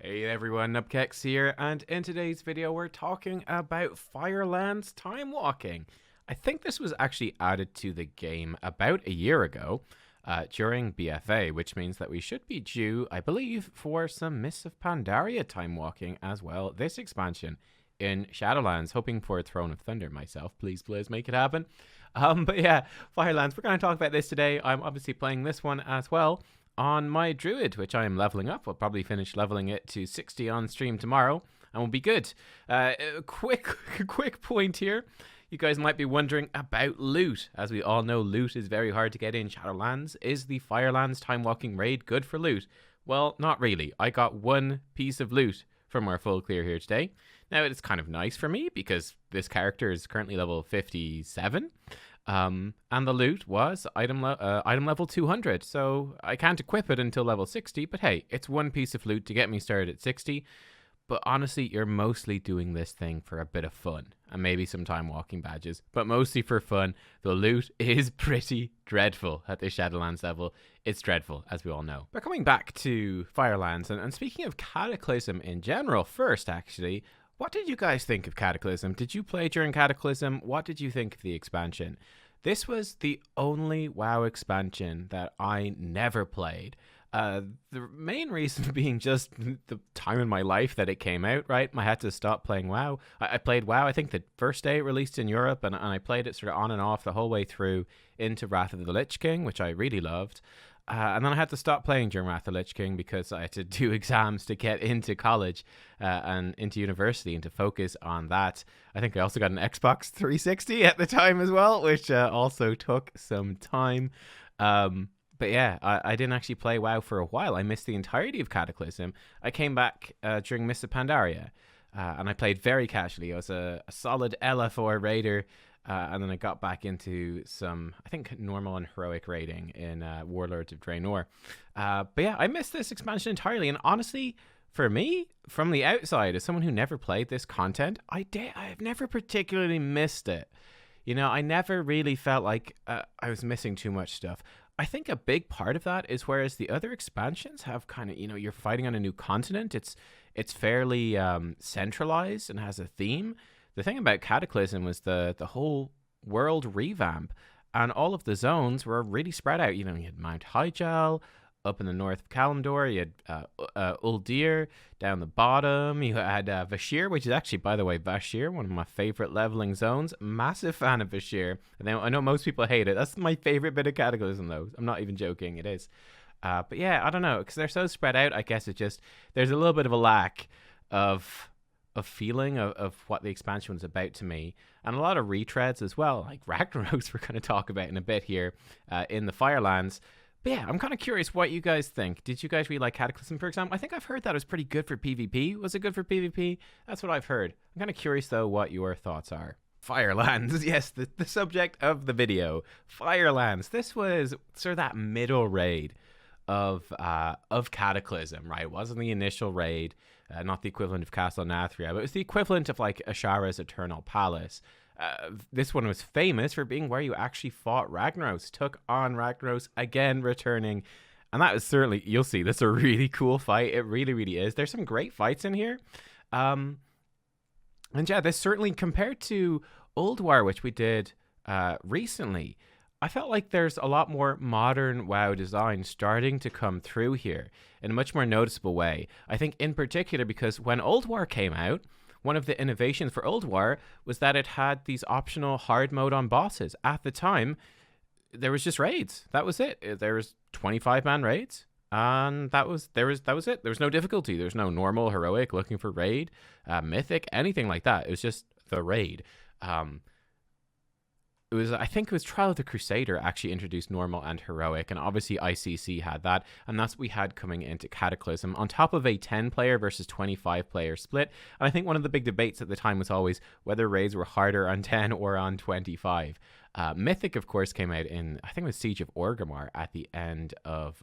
Hey everyone, Nubkeks here, and in today's video we're talking about Firelands time walking. I think this was actually added to the game about a year ago during BFA, which means that we should be due, I believe, for some Mists of Pandaria time walking as well this expansion in Shadowlands. Hoping for a Throne of Thunder myself. Please make it happen. But yeah, Firelands, we're going to talk about this today. I'm obviously playing this one as well on my druid, which I am leveling up. I'll probably finish leveling it to 60 on stream tomorrow, and we'll be good. Quick point here. You guys might be wondering about loot. As we all know, loot is very hard to get in Shadowlands. Is the Firelands time walking raid good for loot? Well, not really. I got one piece of loot from our full clear here today. Now, it's kind of nice for me because this character is currently level 57. And the loot was item level 200, so I can't equip it until level 60, but hey, it's one piece of loot to get me started at 60. But honestly, you're mostly doing this thing for a bit of fun, and maybe some time walking badges, but mostly for fun. The loot is pretty dreadful at the Shadowlands level. It's dreadful, as we all know. But coming back to Firelands, and speaking of Cataclysm in general first, actually, what did you guys think of Cataclysm? Did you play during Cataclysm? What did you think of the expansion? This was the only WoW expansion that I never played. The main reason being just the time in my life that it came out, right? I had to stop playing WoW. I played WoW, I think, the first day it released in Europe, and I played it sort of on and off the whole way through into Wrath of the Lich King, which I really loved. And then I had to stop playing during Wrath of the Lich King because I had to do exams to get into college and into university and to focus on that. I think I also got an Xbox 360 at the time as well, which also took some time. But yeah, I didn't actually play WoW for a while. I missed the entirety of Cataclysm. I came back during Mists of Pandaria, and I played very casually. I was a solid LF4 raider. And then I got back into some, I think, normal and heroic raiding in Warlords of Draenor. But yeah, I missed this expansion entirely. And honestly, for me, from the outside, as someone who never played this content, I've never particularly missed it. You know, I never really felt like I was missing too much stuff. I think a big part of that is whereas the other expansions have kind of, you know, you're fighting on a new continent. It's fairly centralized and has a theme. The thing about Cataclysm was the whole world revamp, and all of the zones were really spread out. You know, you had Mount Hyjal up in the north of Kalimdor, you had Uldir down the bottom, you had Vashj'ir, which is actually, by the way, Vashj'ir, one of my favorite leveling zones. Massive fan of Vashj'ir. And I know most people hate it. That's my favorite bit of Cataclysm, though. I'm not even joking, it is. But yeah, I don't know, because they're so spread out, I guess there's a little bit of a lack of feeling of what the expansion was about to me, and a lot of retreads as well, like Ragnaros we're going to talk about in a bit here in the Firelands. But yeah, I'm kind of curious what you guys think. Did you guys really like Cataclysm, for example? I think I've heard that it was pretty good for PvP. Was it good for PvP? That's what I've heard. I'm kind of curious, though, what your thoughts are. Firelands, yes, the subject of the video. Firelands. This was sort of that middle raid of Cataclysm, right? It wasn't the initial raid. Not the equivalent of Castle Nathria, but it was the equivalent of like Ashara's Eternal Palace. This one was famous for being where you actually fought Ragnaros, took on Ragnaros, again returning. And that is certainly, you'll see, that's a really cool fight. It really, really is. There's some great fights in here. And yeah, this certainly, compared to Old War, which we did recently, I felt like there's a lot more modern WoW design starting to come through here in a much more noticeable way. I think in particular because when Old War came out, one of the innovations for Old War was that it had these optional hard mode on bosses. At the time, there was just raids. That was it. There was 25-man raids, and that was it. There was no difficulty. There was no normal, heroic, looking for raid, mythic, anything like that. It was just the raid. I think it was Trial of the Crusader actually introduced normal and heroic, and obviously ICC had that, and that's what we had coming into Cataclysm, on top of a 10-player versus 25-player split. And I think one of the big debates at the time was always whether raids were harder on 10 or on 25. Mythic, of course, came out in, I think it was Siege of Orgrimmar at the end of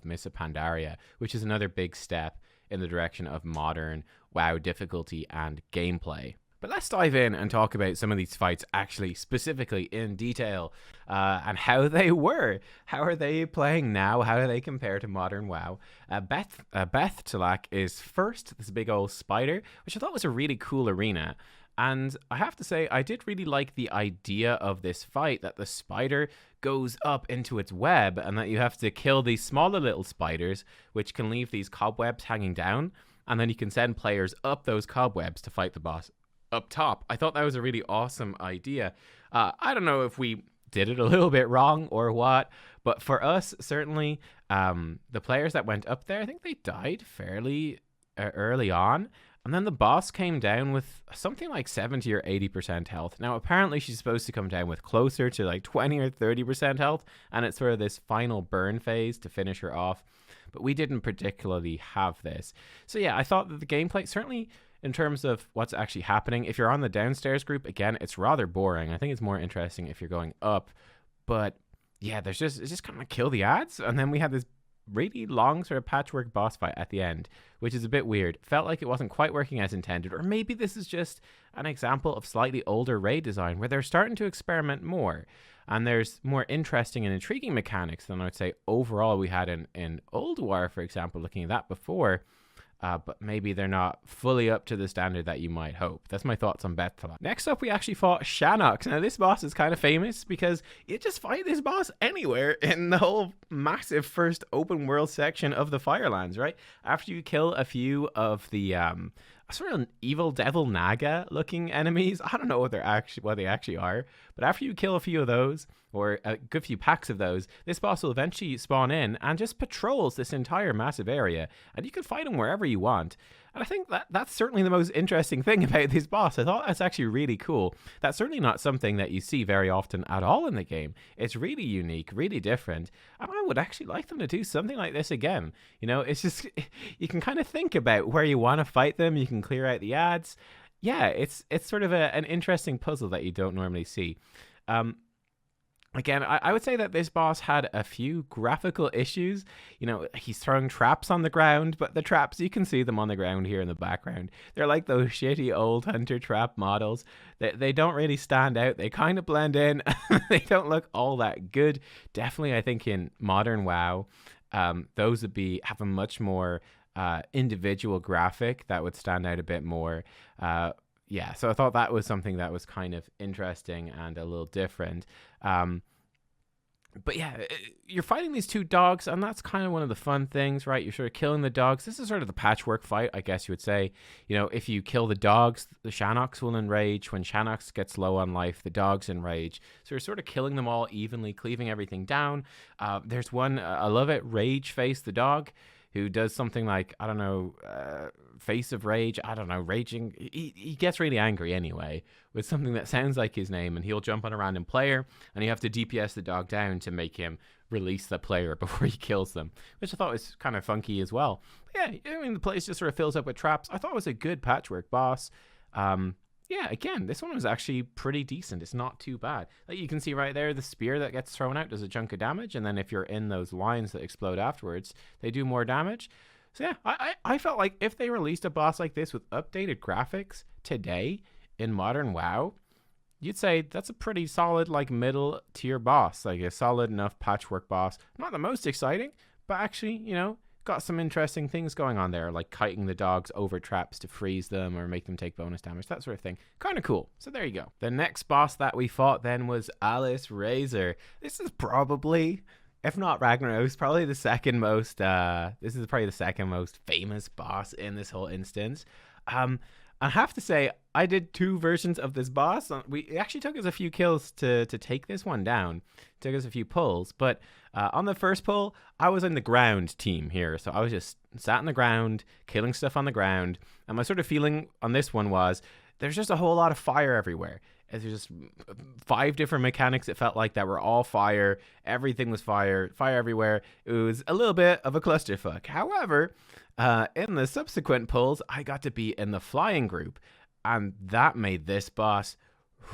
Mists of Pandaria, which is another big step in the direction of modern WoW difficulty and gameplay. But let's dive in and talk about some of these fights actually specifically in detail, and how they were. How are they playing now? How do they compare to modern WoW? Beth'tilac is first, this big old spider, which I thought was a really cool arena. And I have to say, I did really like the idea of this fight, that the spider goes up into its web and that you have to kill these smaller little spiders, which can leave these cobwebs hanging down. And then you can send players up those cobwebs to fight the boss up top. I thought that was a really awesome idea. I don't know if we did it a little bit wrong or what, but for us, certainly, the players that went up there, I think they died fairly early on. And then the boss came down with something like 70 or 80% health. Now, apparently she's supposed to come down with closer to like 20 or 30% health, and it's sort of this final burn phase to finish her off. But we didn't particularly have this. So yeah, I thought that the gameplay, certainly in terms of what's actually happening, if you're on the downstairs group, again, it's rather boring. I think it's more interesting if you're going up. But yeah, it's just kind of kill the ads. And then we had this really long sort of patchwork boss fight at the end, which is a bit weird. Felt like it wasn't quite working as intended, or maybe this is just an example of slightly older raid design where they're starting to experiment more, and there's more interesting and intriguing mechanics than I would say overall we had in Old War, for example, looking at that before. But maybe they're not fully up to the standard that you might hope. That's my thoughts on Beth'tilac. Next up, we actually fought Shannox. Now, this boss is kind of famous because you just fight this boss anywhere in the whole massive first open world section of the Firelands, right? After you kill a few of the sort of evil devil naga looking enemies. I don't know what they actually are, but after you kill a few of those, or a good few packs of those, this boss will eventually spawn in and just patrols this entire massive area, and you can fight him wherever you want. And I think that's certainly the most interesting thing about this boss. I thought that's actually really cool. That's certainly not something that you see very often at all in the game. It's really unique, really different, and I would actually like them to do something like this again. You know, it's just, you can kind of think about where you want to fight them, you can clear out the ads. Yeah, it's sort of an interesting puzzle that you don't normally see. Again, I would say that this boss had a few graphical issues. You know, he's throwing traps on the ground, but the traps, you can see them on the ground here in the background. They're like those shitty old hunter trap models. They don't really stand out. They kind of blend in. They don't look all that good. Definitely, I think in modern WoW, those would have a much more individual graphic that would stand out a bit more. Yeah, so I thought that was something that was kind of interesting and a little different. But yeah, you're fighting these two dogs, and that's kind of one of the fun things, right? You're sort of killing the dogs. This is sort of the patchwork fight, I guess you would say. You know, if you kill the dogs, the Shannox will enrage. When Shannox gets low on life, the dogs enrage. So you're sort of killing them all evenly, cleaving everything down. There's one, I love it, Rage Face the dog, who does something like, I don't know, Face of Rage, I don't know, raging. He gets really angry anyway with something that sounds like his name, and he'll jump on a random player, and you have to DPS the dog down to make him release the player before he kills them, which I thought was kind of funky as well. But yeah, I mean, the place just sort of fills up with traps. I thought it was a good patchwork boss. Yeah, again, this one was actually pretty decent. It's not too bad. Like you can see right there, the spear that gets thrown out does a chunk of damage, and then if you're in those lines that explode afterwards, they do more damage. So yeah, I felt like if they released a boss like this with updated graphics today in modern WoW, you'd say that's a pretty solid, like, middle tier boss, like a solid enough patchwork boss. Not the most exciting, but actually, you know, got some interesting things going on there, like kiting the dogs over traps to freeze them or make them take bonus damage, that sort of thing. Kind of cool. So there you go. The next boss that we fought then was Alysrazor. This is probably, if not Ragnaros, probably the second most, this is probably the second most famous boss in this whole instance. I have to say, I did two versions of this boss. It actually took us a few kills to take this one down. It took us a few pulls, but on the first pull, I was in the ground team here. So I was just sat on the ground, killing stuff on the ground. And my sort of feeling on this one was, there's just a whole lot of fire everywhere. There's just 5 different mechanics, it felt like, that were all fire. Everything was fire everywhere. It was a little bit of a clusterfuck. However, in the subsequent pulls, I got to be in the flying group, and that made this boss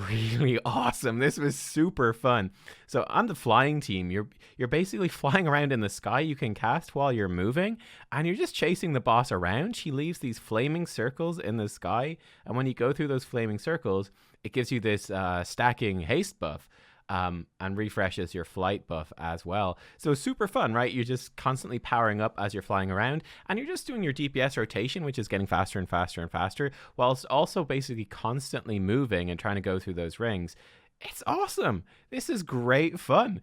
really awesome. This was super fun. So on the flying team, you're basically flying around in the sky. You can cast while you're moving, and you're just chasing the boss around. She leaves these flaming circles in the sky, and when you go through those flaming circles, it gives you this stacking haste buff. And refreshes your flight buff as well. So super fun, right? You're just constantly powering up as you're flying around, and you're just doing your DPS rotation, which is getting faster and faster and faster, whilst also basically constantly moving and trying to go through those rings. It's awesome. This is great fun.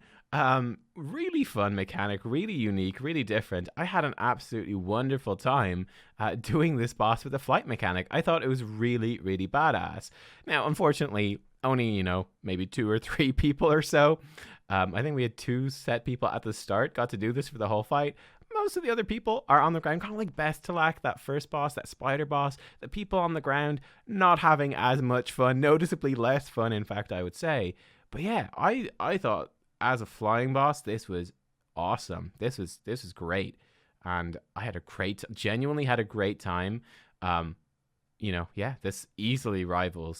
Really fun mechanic, really unique, really different. I had an absolutely wonderful time doing this boss with the flight mechanic. I thought it was really, really badass. Now, unfortunately, only, maybe 2 or 3 people or so. I think we had 2 set people at the start, got to do this for the whole fight. Most of the other people are on the ground, kind of like Beth'tilac, that first boss, that spider boss. The people on the ground not having as much fun, noticeably less fun, in fact, I would say. But yeah, I thought as a flying boss, this was awesome. This was great, and I had genuinely had a great time.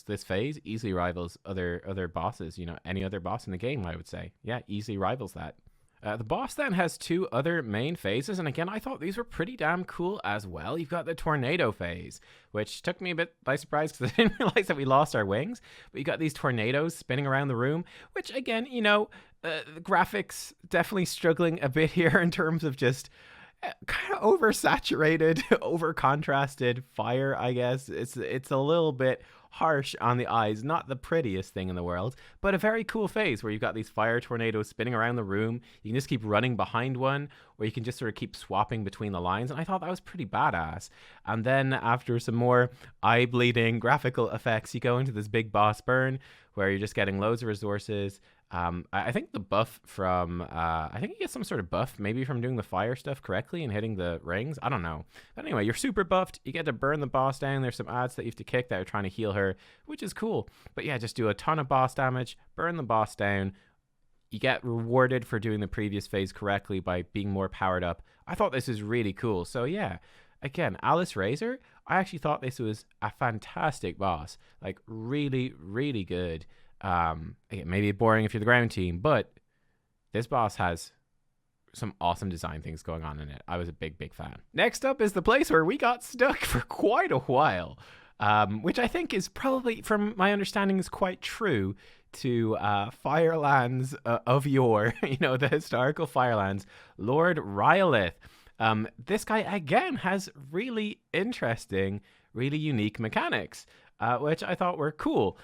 This phase easily rivals other bosses, any other boss in the game, I would say. Yeah, easily rivals that. The boss then has 2 other main phases, and again, I thought these were pretty damn cool as well. You've got the tornado phase, which took me a bit by surprise because I didn't realize that we lost our wings, but you got these tornadoes spinning around the room, which again, the graphics definitely struggling a bit here in terms of just kind of oversaturated, over-contrasted fire, I guess. It's a little bit harsh on the eyes, not the prettiest thing in the world, but a very cool phase where you've got these fire tornadoes spinning around the room. You can just keep running behind one, or you can just sort of keep swapping between the lines, and I thought that was pretty badass. And then after some more eye-bleeding graphical effects, you go into this big boss burn, where you're just getting loads of resources. I think the buff from, I think you get some sort of buff, maybe from doing the fire stuff correctly and hitting the rings. I don't know. But anyway, you're super buffed. You get to burn the boss down. There's some ads that you have to kick that are trying to heal her, which is cool. But yeah, just do a ton of boss damage, burn the boss down. You get rewarded for doing the previous phase correctly by being more powered up. I thought this was really cool. So yeah, again, Alysrazor, I actually thought this was a fantastic boss. Like, really, really good. Again, maybe boring if you're the ground team, but this boss has some awesome design things going on in it. I was a big fan. Next up is the place where we got stuck for quite a while, which I think is probably, from my understanding, is quite true to Firelands of yore, the historical Firelands, Lord Rhyolith. This guy, again, has really interesting, really unique mechanics, which I thought were cool.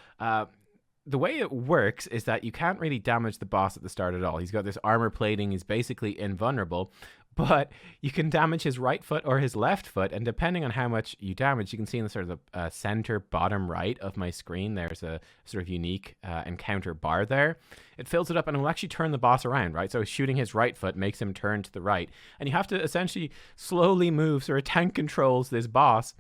The way it works is that you can't really damage the boss at the start at all. He's got this armor plating. He's basically invulnerable, but you can damage his right foot or his left foot, and depending on how much you damage, you can see in the sort of the center bottom right of my screen, there's a sort of unique encounter bar there. It fills it up, and it will actually turn the boss around, right? So shooting his right foot makes him turn to the right, and you have to essentially slowly move, so a tank controls this boss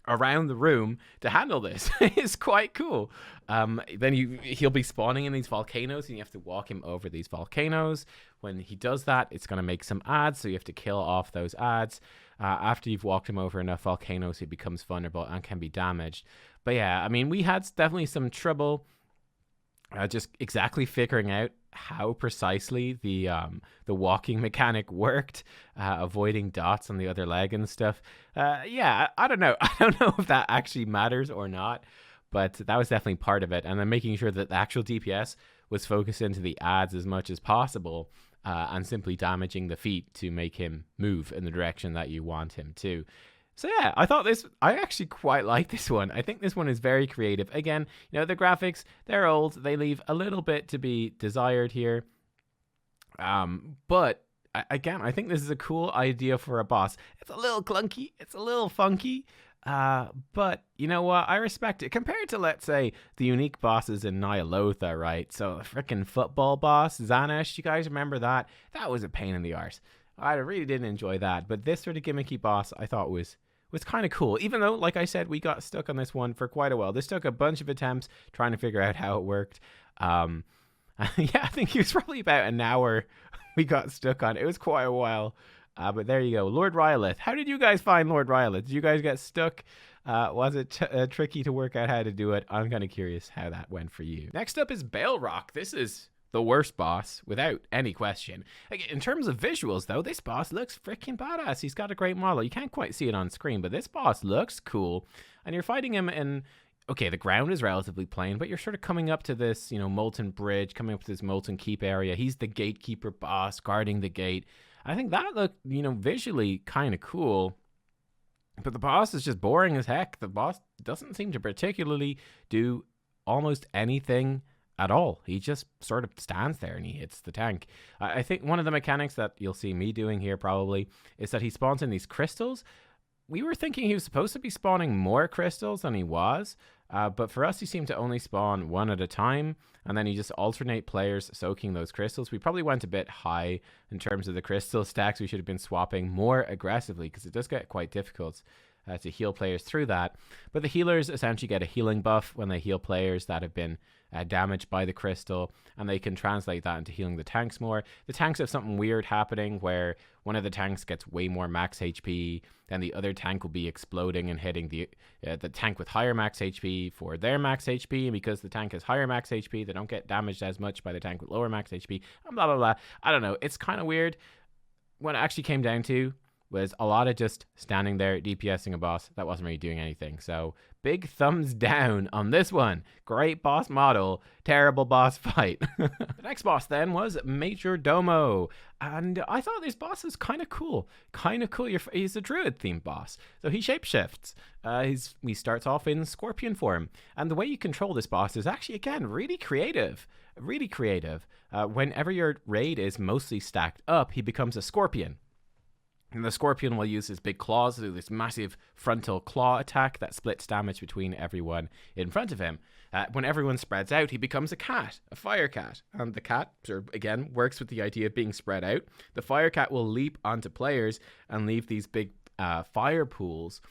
around the room to handle this. It's quite cool. Then he'll be spawning in these volcanoes, and you have to walk him over these volcanoes. When he does that, it's going to make some ads, so you have to kill off those ads. After you've walked him over enough volcanoes, he becomes vulnerable and can be damaged. But yeah, I mean, we had definitely some trouble just exactly figuring out how precisely the walking mechanic worked, avoiding dots on the other leg and stuff. Yeah, I don't know. I don't know if that actually matters or not, but that was definitely part of it. And then making sure that the actual DPS was focused into the ads as much as possible, and simply damaging the feet to make him move in the direction that you want him to. So yeah, I actually quite like this one. I think this one is very creative. Again, the graphics, they're old. They leave a little bit to be desired here. But again, I think this is a cool idea for a boss. It's a little clunky. It's a little funky. But you know what? I respect it. Compared to, let's say, the unique bosses in Nyalotha, right? So the freaking football boss, Xanash, you guys remember that? That was a pain in the arse. I really didn't enjoy that. But this sort of gimmicky boss, I thought was kind of cool. Even though, like I said, we got stuck on this one for quite a while. This took a bunch of attempts trying to figure out how it worked. Yeah, I think it was probably about an hour we got stuck on. It was quite a while. But there you go. Lord Rhyolith. How did you guys find Lord Rhyolith? Did you guys get stuck? Was it tricky to work out how to do it? I'm kind of curious how that went for you. Next up is Baleroc. This is the worst boss, without any question. Like, in terms of visuals, though, this boss looks freaking badass. He's got a great model. You can't quite see it on screen, but this boss looks cool. And you're fighting him in... Okay, the ground is relatively plain, but you're sort of coming up to this, molten bridge, coming up to this molten keep area. He's the gatekeeper boss, guarding the gate. I think that looked, visually kind of cool. But the boss is just boring as heck. The boss doesn't seem to particularly do almost anything at all. He just sort of stands there and he hits the tank. I think one of the mechanics that you'll see me doing here probably is that he spawns in these crystals. We were thinking he was supposed to be spawning more crystals than he was, but for us he seemed to only spawn one at a time, and then he just alternate players soaking those crystals. We probably went a bit high in terms of the crystal stacks. We should have been swapping more aggressively because it does get quite difficult to heal players through that. But the healers essentially get a healing buff when they heal players that have been damaged by the crystal, and they can translate that into healing the tanks more. The tanks have something weird happening where one of the tanks gets way more max HP, then the other tank will be exploding and hitting the tank with higher max HP for their max HP, and because the tank has higher max HP, they don't get damaged as much by the tank with lower max HP, and blah, blah, blah. I don't know. It's kind of weird. What it actually came down to was a lot of just standing there DPSing a boss that wasn't really doing anything. So big thumbs down on this one. Great boss model, terrible boss fight. The next boss then was Majordomo. And I thought this boss was kind of cool. He's a druid themed boss. So he shapeshifts. He starts off in scorpion form. And the way you control this boss is actually, again, really creative. Really creative. Whenever your raid is mostly stacked up, he becomes a scorpion. And the scorpion will use his big claws to do this massive frontal claw attack that splits damage between everyone in front of him. When everyone spreads out, he becomes a cat, a fire cat. And the cat, again, works with the idea of being spread out. The fire cat will leap onto players and leave these big fire pools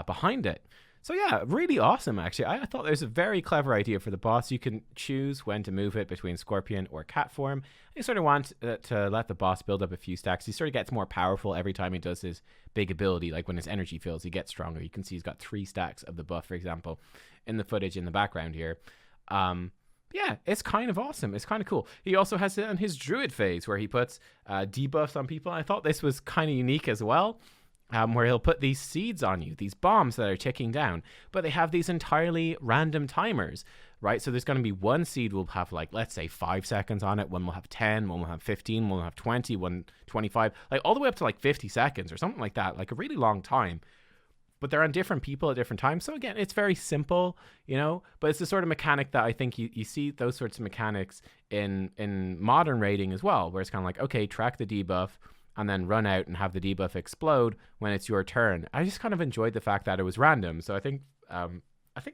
behind it. So yeah, really awesome, actually. I thought there's a very clever idea for the boss. You can choose when to move it between scorpion or cat form. You sort of want to let the boss build up a few stacks. He sort of gets more powerful every time he does his big ability. Like when his energy fills, he gets stronger. You can see he's got 3 stacks of the buff, for example, in the footage in the background here. Yeah, it's kind of awesome. It's kind of cool. He also has it on his druid phase where he puts debuffs on people. I thought this was kind of unique as well. Where he'll put these seeds on you, these bombs that are ticking down, but they have these entirely random timers, right? So there's going to be one seed will have, like, let's say 5 seconds on it, one will have 10, one will have 15, one will have 20, one 25, like all the way up to like 50 seconds or something like that, like a really long time. But they're on different people at different times. So again, it's very simple, but it's the sort of mechanic that I think you see those sorts of mechanics in modern raiding as well, where it's kind of like, okay, track the debuff, and then run out and have the debuff explode when it's your turn. I just kind of enjoyed the fact that it was random. So I think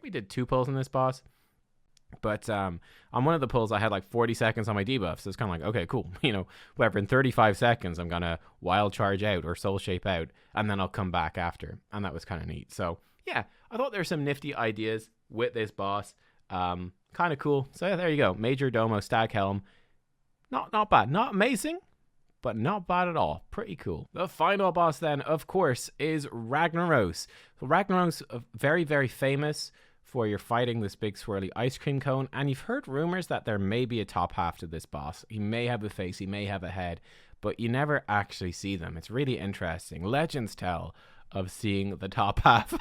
we did 2 pulls on this boss. But on one of the pulls, I had like 40 seconds on my debuff. So it's kind of like, okay, cool. Whatever, in 35 seconds, I'm going to wild charge out or soul shape out, and then I'll come back after. And that was kind of neat. So yeah, I thought there's some nifty ideas with this boss. Kind of cool. So yeah, there you go. Majordomo Staghelm. Not bad. Not amazing, but not bad at all. Pretty cool. The final boss then, of course, is Ragnaros. So Ragnaros, very, very famous for you're fighting this big swirly ice cream cone, and you've heard rumors that there may be a top half to this boss. He may have a face, he may have a head, but you never actually see them. It's really interesting. Legends tell of seeing the top half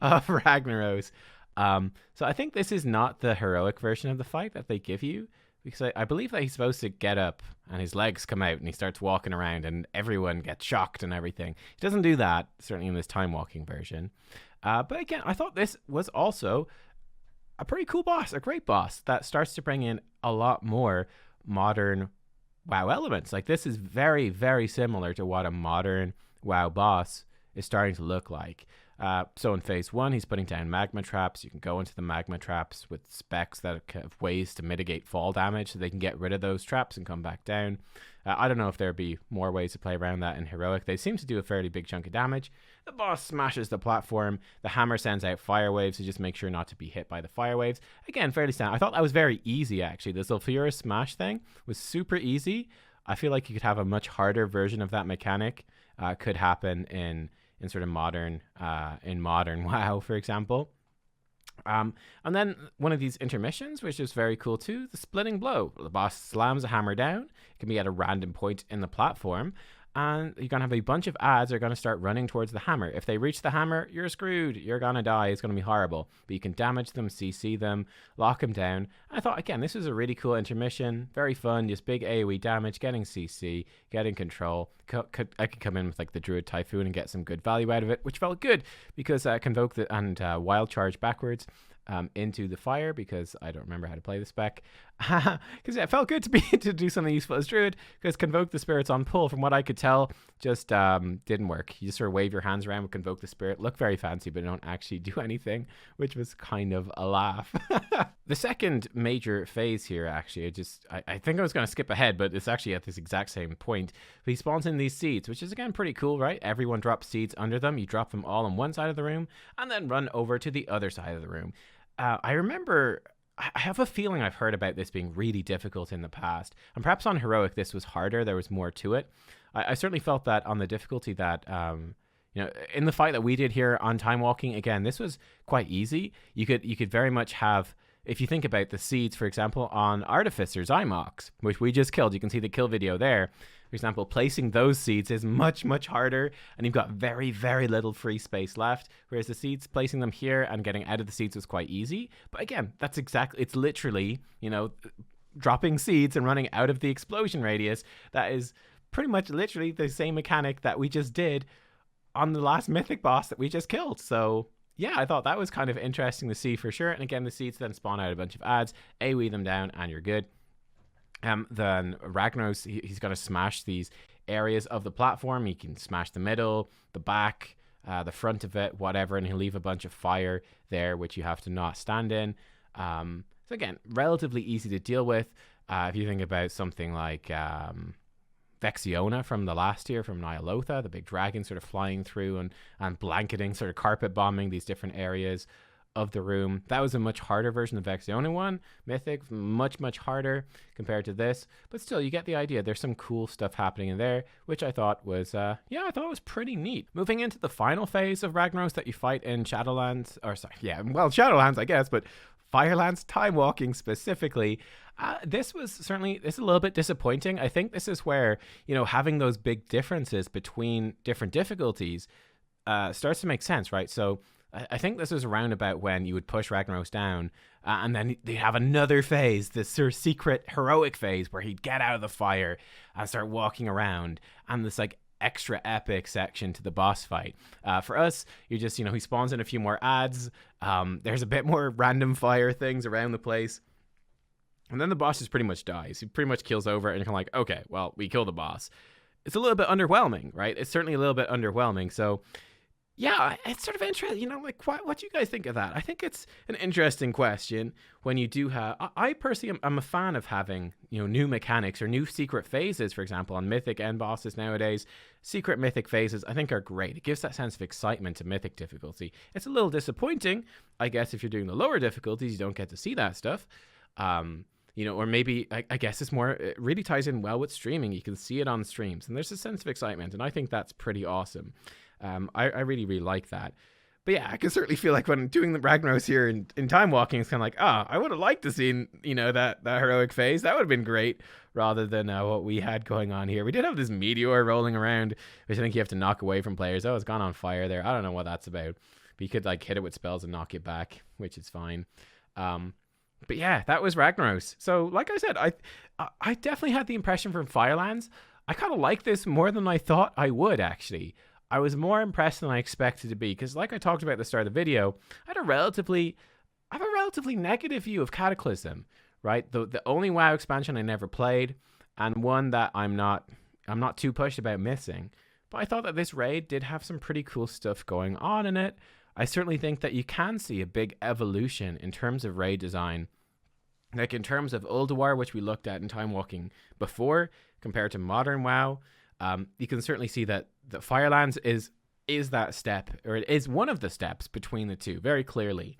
of Ragnaros. So I think this is not the heroic version of the fight that they give you, because I believe that he's supposed to get up and his legs come out and he starts walking around and everyone gets shocked and everything. He doesn't do that, certainly in this time walking version. But again, I thought this was also a pretty cool boss, a great boss that starts to bring in a lot more modern WoW elements. Like, this is very, very similar to what a modern WoW boss is starting to look like. So in phase 1, he's putting down magma traps. You can go into the magma traps with specs that have ways to mitigate fall damage, so they can get rid of those traps and come back down. I don't know if there'd be more ways to play around that in heroic. They seem to do a fairly big chunk of damage. The boss smashes the platform. The hammer sends out fire waves, so just make sure not to be hit by the fire waves. Again, fairly standard. I thought that was very easy, actually. The Sulfura smash thing was super easy. I feel like you could have a much harder version of that mechanic. Could happen in in sort of modern WoW, for example. And then one of these intermissions, which is very cool too, the splitting blow. The boss slams a hammer down. It can be at a random point in the platform. And you're going to have a bunch of ads that are going to start running towards the hammer. If they reach the hammer, you're screwed. You're going to die. It's going to be horrible. But you can damage them, CC them, lock them down. I thought, again, this was a really cool intermission. Very fun. Just big AoE damage, getting CC, getting control. I could come in with like the Druid Typhoon and get some good value out of it, which felt good because Convoke and Wild Charge backwards into the fire, because I don't remember how to play the spec. Because it felt good to do something useful as Druid, because Convoke the Spirits on pull, from what I could tell, just didn't work. You just sort of wave your hands around with Convoke the Spirit, look very fancy, but don't actually do anything, which was kind of a laugh. The second major phase here, actually, I think I was going to skip ahead, but it's actually at this exact same point. But he spawns in these seeds, which is again pretty cool, right? Everyone drops seeds under them. You drop them all on one side of the room, and then run over to the other side of the room. I remember, I have a feeling I've heard about this being really difficult in the past, and perhaps on Heroic this was harder, there was more to it. I certainly felt that on the difficulty that, in the fight that we did here on Time Walking, again, this was quite easy. You could very much have, if you think about the seeds, for example, on Artificer Zymox, which we just killed, you can see the kill video there. For example, placing those seeds is much, much harder, and you've got very, very little free space left, whereas the seeds, placing them here and getting out of the seeds was quite easy. But again, it's literally, dropping seeds and running out of the explosion radius. That is pretty much literally the same mechanic that we just did on the last mythic boss that we just killed. So yeah, I thought that was kind of interesting to see for sure. And again, the seeds then spawn out a bunch of ads, AoE them down, and you're good. Then Ragnaros, he's going to smash these areas of the platform. He can smash the middle, the back, the front of it, whatever, and he'll leave a bunch of fire there, which you have to not stand in. So again, relatively easy to deal with. If you think about something like Vexiona from the last year, from Nyalotha, the big dragon sort of flying through and blanketing, sort of carpet bombing these different areas of the room. That was a much harder version of Vexiona one. Mythic, much, much harder compared to this. But still, you get the idea. There's some cool stuff happening in there, which I thought was, I thought was pretty neat. Moving into the final phase of Ragnaros that you fight in Shadowlands, Shadowlands, I guess, but Firelands Time Walking specifically. This is a little bit disappointing. I think this is where, having those big differences between different difficulties starts to make sense, right? So I think this was around about when you would push Ragnaros down, and then they have another phase, this sort of secret heroic phase where he'd get out of the fire and start walking around, and this like extra epic section to the boss fight. For us, you just, he spawns in a few more ads. There's a bit more random fire things around the place. And then the boss just pretty much dies. He pretty much kills over, and you're kind of like, okay, well, we killed the boss. It's a little bit underwhelming, right? It's certainly a little bit underwhelming. So yeah, it's sort of interesting, what do you guys think of that? I think it's an interesting question when you do have, I personally am a fan of having, new mechanics or new secret phases, for example, on Mythic end bosses nowadays. Secret Mythic phases, I think, are great. It gives that sense of excitement to Mythic difficulty. It's a little disappointing, I guess, if you're doing the lower difficulties, you don't get to see that stuff. Or maybe, I guess it really ties in well with streaming. You can see it on streams, and there's a sense of excitement, and I think that's pretty awesome. I really, really like that. But yeah, I can certainly feel like when doing the Ragnaros here in Time Walking, it's kind of like, I would have liked to see, that heroic phase. That would have been great, rather than what we had going on here. We did have this meteor rolling around, which I think you have to knock away from players. Oh, it's gone on fire there. I don't know what that's about. But you could hit it with spells and knock it back, which is fine. But yeah, that was Ragnaros. So like I said, I definitely had the impression from Firelands, I kind of like this more than I thought I would, actually. I was more impressed than I expected to be, because like I talked about at the start of the video, I have a relatively negative view of Cataclysm, right? The only WoW expansion I never played, and one that I'm not too pushed about missing. But I thought that this raid did have some pretty cool stuff going on in it. I certainly think that you can see a big evolution in terms of raid design. Like in terms of Ulduar, which we looked at in Time Walking before, compared to modern WoW, you can certainly see that the Firelands is that step, or it is one of the steps between the two, very clearly.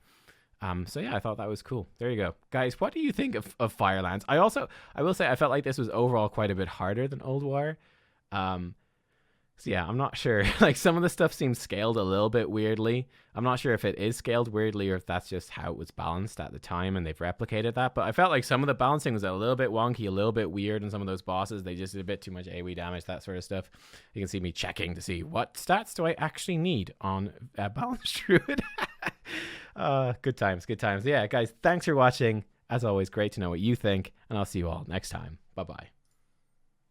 So yeah, I thought that was cool. There you go. Guys, what do you think of Firelands? I will say I felt like this was overall quite a bit harder than Ulduar. So yeah, I'm not sure. Like some of the stuff seems scaled a little bit weirdly. I'm not sure if it is scaled weirdly or if that's just how it was balanced at the time and they've replicated that. But I felt like some of the balancing was a little bit wonky, a little bit weird, and some of those bosses they just did a bit too much AoE damage, that sort of stuff. You can see me checking to see what stats do I actually need on a balanced druid. Good times, good times. Yeah, guys, thanks for watching. As always, great to know what you think, and I'll see you all next time. Bye bye.